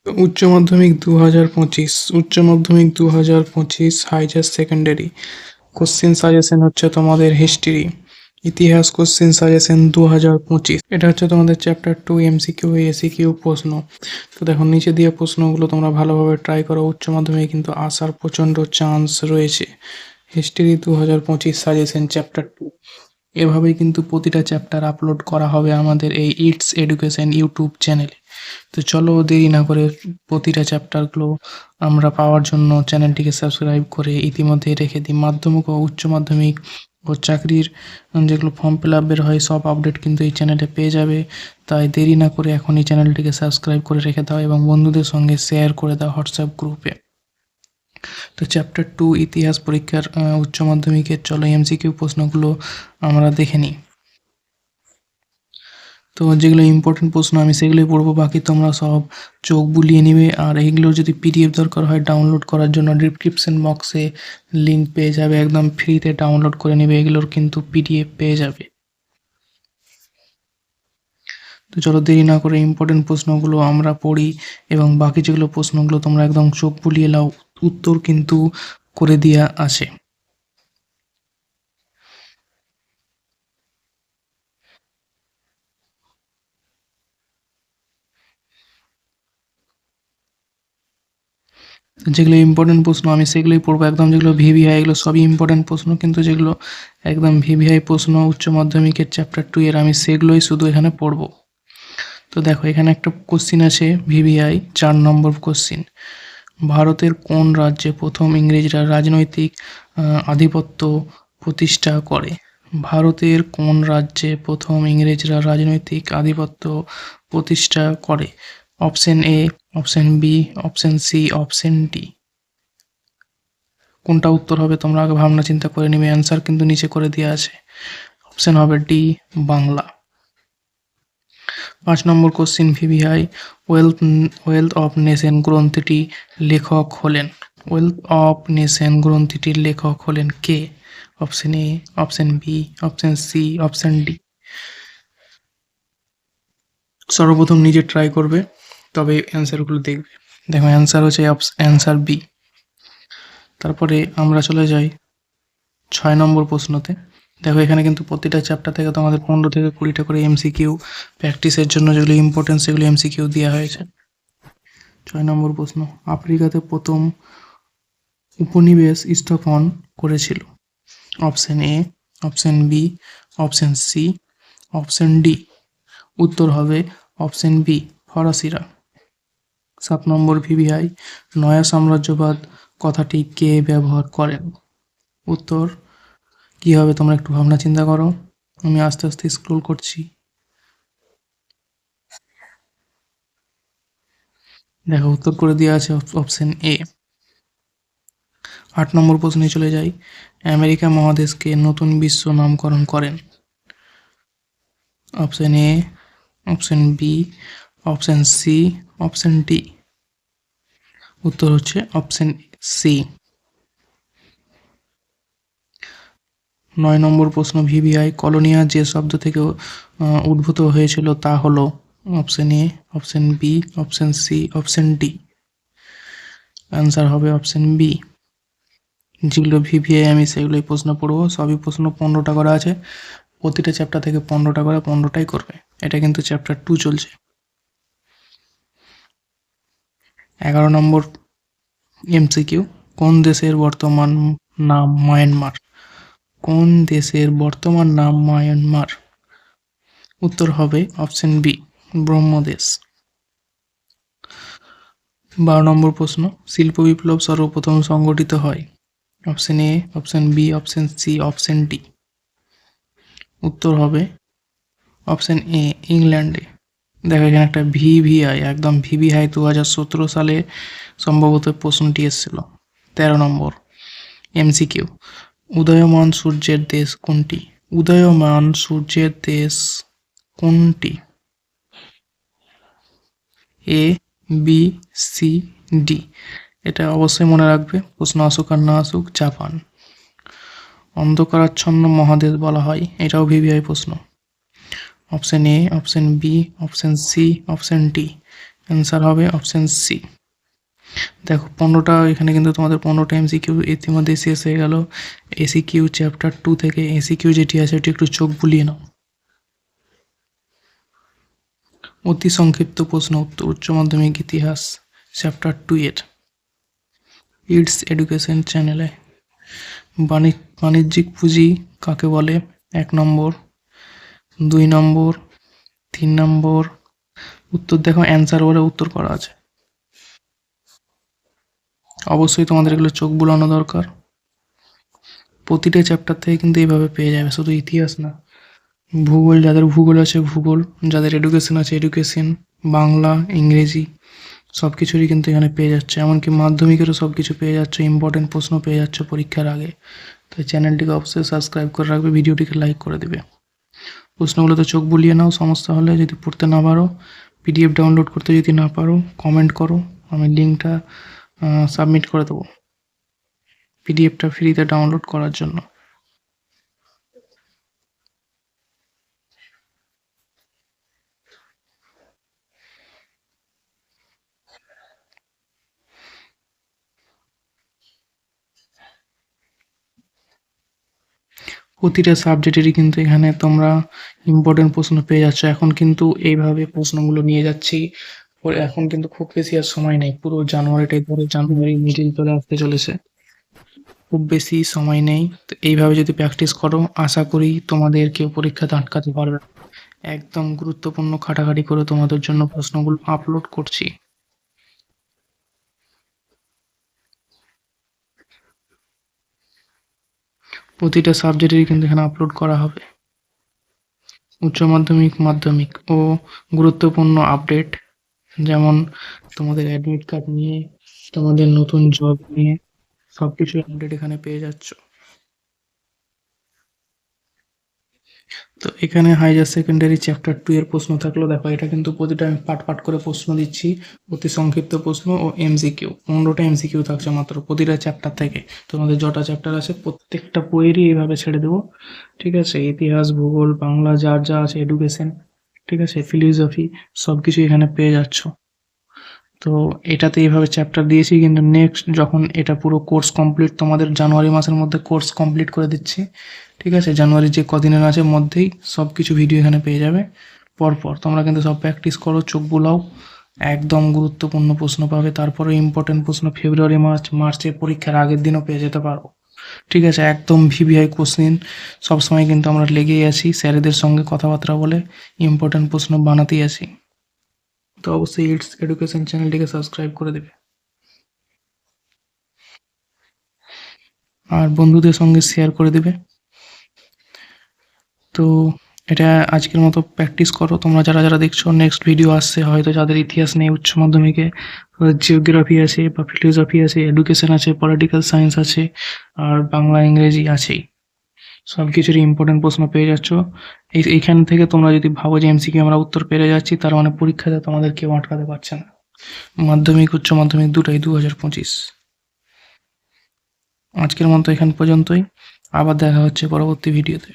উচ্চ মাধ্যমিক 2025, উচ্চ মাধ্যমিক 2025 হাইজার সেকেন্ডারি কোশ্চেন সাজেশন হচ্ছে তোমাদের হিস্ট্রি, ইতিহাস কোশ্চেন সাজেশন 2025। এটা হচ্ছে তোমাদের চ্যাপ্টার 2 এমসিকিউ এসিকিউ প্রশ্ন। তো দেখো নিচে দিয়ে প্রশ্নগুলো তোমরা ভালোভাবে ট্রাই করো, উচ্চ মাধ্যমিকে কিন্তু আসার প্রচণ্ড চান্স রয়েছে। হিস্ট্রি 2025 সাজেশন চ্যাপ্টার 2, এভাবেই কিন্তু প্রতিটা চ্যাপ্টার আপলোড করা হবে আমাদের এই ইটস এডুকেশন ইউটিউব চ্যানেলে। তো চলো দেরি না করে প্রতিটা চ্যাপ্টারগুলো আমরা পাওয়ার জন্য চ্যানেলটিকে সাবস্ক্রাইব করে ইতিমধ্যে রেখে দিই। মাধ্যমিক ও উচ্চ মাধ্যমিক ও চাকরির যেগুলো ফর্ম ফিল আপ বের হয় সব আপডেট কিন্তু এই চ্যানেলে পেয়ে যাবে। তাই দেরি না করে এখন এই চ্যানেলটিকে সাবস্ক্রাইব করে রেখে দাও এবং বন্ধুদের সঙ্গে শেয়ার করে দাও হোয়াটসঅ্যাপ গ্রুপে। তো চ্যাপ্টার 2 ইতিহাস পরীক্ষার উচ্চ মাধ্যমিকের চলো এমসিকিউ প্রশ্নগুলো আমরা দেখে নিই। তো যেগুলো ইম্পর্টেন্ট প্রশ্ন আমি সেগুলোই পড়বো, বাকি তোমরা সব চোখ বুলিয়ে নিবে। আর এইগুলোর যদি পিডিএফ দরকার হয় ডাউনলোড করার জন্য ডিসক্রিপশন বক্সে লিঙ্ক পেয়ে যাবে, একদম ফ্রিতে ডাউনলোড করে নেবে, এগুলোর কিন্তু পিডিএফ পেয়ে যাবে। তো চলো দেরি না করে ইম্পর্টেন্ট প্রশ্নগুলো আমরা পড়ি এবং বাকি যেগুলো প্রশ্নগুলো তোমরা একদম চোখ বুলিয়ে নাও, উত্তর কিন্তু করে দেওয়া আছে। যেগুলো ইম্পর্টেন্ট প্রশ্ন আমি সেগুলোই পড়বো, একদম যেগুলো ভিভিআই এগুলো সবই ইম্পর্টেন্ট প্রশ্ন, কিন্তু যেগুলো একদম ভিভিআই প্রশ্ন উচ্চ মাধ্যমিকের চ্যাপ্টার 2 এর আমি সেগুলোই শুধু এখানে পড়বো। তো দেখো এখানে একটা কোশ্চিন আছে ভিভিআই 4 নম্বর কোশ্চিন। ভারতের কোন রাজ্যে প্রথম ইংরেজরা রাজনৈতিক আধিপত্য প্রতিষ্ঠা করে? ভারতের কোন রাজ্যে প্রথম ইংরেজরা রাজনৈতিক আধিপত্য প্রতিষ্ঠা করে? Option A, option B, option C, option D. কোনটা উত্তর হবে তোমরা আগে ভাবনা চিন্তা করে নিবে, অ্যান্সার কিন্তু নিচে করে দেওয়া আছে। অপশন হবে ডি, বাংলা। 5 নম্বর question VVI wealth of nation গ্রন্থটি লেখক হলেন? ওয়েলথ অফ নেশন গ্রন্থটির লেখক হলেন কে? Option A, option B, option C, option D. সর্বপ্রথম নিজে ট্রাই করবে, তবে অ্যান্সারগুলো দেখবে। দেখো অ্যান্সার হচ্ছে অ্যান্সার বি। তারপরে আমরা চলে যাই 6 নম্বর প্রশ্নতে। দেখো এখানে কিন্তু প্রতিটা চ্যাপ্টার থেকে তোমাদের 15 থেকে 20টা করে এমসিকিউ প্র্যাকটিসের জন্য যেগুলো ইম্পর্টেন্ট সেগুলো এমসিকিউ দেওয়া হয়েছে। 6 নম্বর প্রশ্ন, আফ্রিকাতে প্রথম উপনিবেশ স্থাপন করেছিল? Option A, option B, option C, option D. উত্তর হবে অপশন বি, ফরাসিরা। 7 নম্বর ভিভিআই নয়া সাম্রাজ্যবাদ কথাটি কে ব্যবহার করেন? উত্তর কি হবে তোমরা একটু ভাবনা চিন্তা করো, আমি আস্তে আস্তে স্ক্রল করছি। দেখো উত্তর করে দেওয়া আছে অপশন এ। 8 নম্বর প্রশ্নে চলে যাই, আমেরিকা মহাদেশকে নতুন বিশ্ব নামকরণ করেন? Option A, option B, option C, option D. উত্তর হচ্ছে অপশন সি। 9 নম্বর প্রশ্ন ভিভিআই কলোনিয়া যে শব্দ থেকে উদ্ভূত হয়েছিল তা হলো? Option A, option B, option C, option D. Answer হবে অপশন বি। যেগুলো ভিভিআই আমি সেগুলোই প্রশ্ন পড়বো, সবই প্রশ্ন 15টা করা আছে, প্রতিটা চ্যাপ্টার থেকে 15টা করে 15টাই করবে। এটা কিন্তু চ্যাপ্টার 2 চলছে। 11 নম্বর এমসিকিউ, কোন দেশের বর্তমান নাম মায়ানমার? কোন দেশের বর্তমান নাম মায়ানমার? উত্তর হবে অপশন বি, ব্রহ্মদেশ। 12 নম্বর প্রশ্ন, শিল্প বিপ্লব সর্বপ্রথম সংগঠিত হয়? Option A, option B, option C, option D. উত্তর হবে অপশন এ, ইংল্যান্ডে। দেখো এখানে একটা ভিভিআই, একদম ভিভিআই 2017 সালে সম্ভবত প্রশ্নটি এসেছিল। 13 নম্বর এমসিকিউ, উদীয়মান সূর্যের দেশ কোনটি? উদীয়মান সূর্যের দেশ কোনটি? এ, বি, সি, ডি। এটা অবশ্যই মনে রাখবে, প্রশ্ন আসুক আর না আসুক, জাপান। অন্ধকারাচ্ছন্ন মহাদেশ বলা হয়, এটাও ভিভিআই প্রশ্ন। Option A, option B, option C, option D. Answer হবে অপশান সি। দেখো 15টা এখানে কিন্তু তোমাদের 15টা এমসিকিউ ইতিমধ্যে শেষ হয়ে গেল। এসিকিউ চ্যাপ্টার 2 থেকে এসিকিউ যেটি আছে ওটি একটু চোখ বুলিয়ে নাও। অতি সংক্ষিপ্ত প্রশ্ন উত্তর উচ্চ মাধ্যমিক ইতিহাস চ্যাপ্টার 2 এর ইটস এডুকেশন চ্যানেলে। বাণিজ্যিক পুঁজি কাকে বলে? 1 নম্বর, 2 নম্বর, 3 নম্বর। উত্তর দেখো, অ্যান্সার বলে উত্তর করা আছে। অবশ্যই তোমাদের এগুলো চোখ বুলানো দরকার। প্রতিটা চ্যাপ্টার থেকে কিন্তু এইভাবে পেয়ে যাবে, শুধু ইতিহাস না। ভূগোল, যাদের ভূগোল আছে ভূগোল, যাদের এডুকেশন আছে এডুকেশন, বাংলা, ইংরেজি সব কিছুরই কিন্তু এখানে পেয়ে যাচ্ছে। এমনকি মাধ্যমিকেরও সব কিছু পেয়ে যাচ্ছে, ইম্পর্টেন্ট প্রশ্ন পেয়ে যাচ্ছে পরীক্ষার আগে। তো চ্যানেলটিকে অবশ্যই সাবস্ক্রাইব করে রাখবে, ভিডিওটিকে লাইক করে দেবে। প্রশ্নগুলোতে চোখ বুলিয়ে নাও, সমস্যা হলে যদি পড়তে না পারো, পিডিএফ ডাউনলোড করতে যদি না পারো কমেন্ট করো, আমি লিঙ্কটা সাবমিট করে দেবো পিডিএফটা ফ্রিতে ডাউনলোড করার জন্য। প্রতিটা সাবজেক্টেরই কিন্তু এখানে তোমরা ইম্পর্টেন্ট প্রশ্ন পেয়ে যাচ্ছ। এখন কিন্তু এইভাবে প্রশ্নগুলো নিয়ে যাচ্ছি, এখন কিন্তু খুব বেশি আর সময় নেই, পুরো জানুয়ারিটাই ধরে, জানুয়ারি মিডিল চলে আসতে চলেছে, খুব বেশি সময় নেই। তো এইভাবে যদি প্র্যাকটিস করো, আশা করি তোমাদের কেউ পরীক্ষাতে আটকাতে পারবে না। একদম গুরুত্বপূর্ণ খাটাখাটি করে তোমাদের জন্য প্রশ্নগুলো আপলোড করছি। প্রতিটা সাবজেক্টেরই কিন্তু এখানে আপলোড করা হবে। উচ্চ মাধ্যমিক, মাধ্যমিক ও গুরুত্বপূর্ণ আপডেট, যেমন তোমাদের অ্যাডমিট কার্ড নিয়ে, তোমাদের নতুন জব নিয়ে সব কিছু আপডেট এখানে পেয়ে যাচ্ছ। তো এখানে হাইয়ার সেকেন্ডারি চ্যাপ্টার 2 এর প্রশ্ন থাকলো। দেখো এটা কিন্তু প্রতিটা আমি পাট পাট করে প্রশ্ন দিচ্ছি, অতি সংক্ষিপ্ত প্রশ্ন ও এমসিকিউ। 15টা এমসিকিউ থাকছে মাত্র প্রতিটা চ্যাপ্টার থেকে। তোমাদের যটা চ্যাপ্টার আছে প্রত্যেকটা বইয়েরই এইভাবে ছেড়ে দেবো, ঠিক আছে? ইতিহাস, ভূগোল, বাংলা, যার যা আছে, এডুকেশন, ঠিক আছে, ফিলোসফি, সব কিছু এখানে পেয়ে যাচ্ছ। তো এটাতে এইভাবে চ্যাপ্টার দিয়েছি, কিন্তু নেক্সট যখন এটা পুরো কোর্স কমপ্লিট, তোমাদের জানুয়ারি মাসের মধ্যে কোর্স কমপ্লিট করে দিচ্ছি, ঠিক আছে? জানুয়ারি যে কদিনের আছে মধ্যেই সব কিছু ভিডিও এখানে পেয়ে যাবে পরপর। তোমরা কিন্তু সব প্র্যাকটিস করো, চোখ বুলাও, একদম গুরুত্বপূর্ণ প্রশ্ন পাবে। তারপরে ইম্পর্টেন্ট প্রশ্ন ফেব্রুয়ারি, মার্চে পরীক্ষার আগের দিনও পেয়ে যেতে পারো, ঠিক আছে? একদম ভিভিআই কোশ্চেন সবসময় কিন্তু আমরা লেগেই আছি, স্যারেদের সঙ্গে কথাবার্তা বলে ইম্পর্টেন্ট প্রশ্ন বানাতেই আছি। তো অবশ্যই ইটস এডুকেশন চ্যানেলটিকে সাবস্ক্রাইব করে দেবে আর বন্ধুদের সঙ্গে শেয়ার করে দেবে। তো এটা আজকের মতো প্র্যাকটিস করো তোমরা যারা যারা দেখছো। নেক্সট ভিডিও আসছে, হয়তো যাদের ইতিহাস নেই উচ্চ মাধ্যমিকে, জিওগ্রাফি আছে বা ফিলোসফি আছে, এডুকেশন আছে, পলিটিক্যাল সায়েন্স আছে, আর বাংলা, ইংরেজি আছেই। সব কিছুরই ইম্পর্টেন্ট প্রশ্ন পেয়ে যাচ্ছ। এইখান থেকে তোমরা যদি ভাবো যে এমসিকিউ আমরা উত্তর পেরে যাচ্ছি, তার মানে পরীক্ষাতে তোমাদের কেউ আটকাতে পারছে না। মাধ্যমিক, উচ্চ মাধ্যমিক দুটাই 2025। আজকের মতো এখান পর্যন্তই, আবার দেখা হচ্ছে পরবর্তী ভিডিওতে।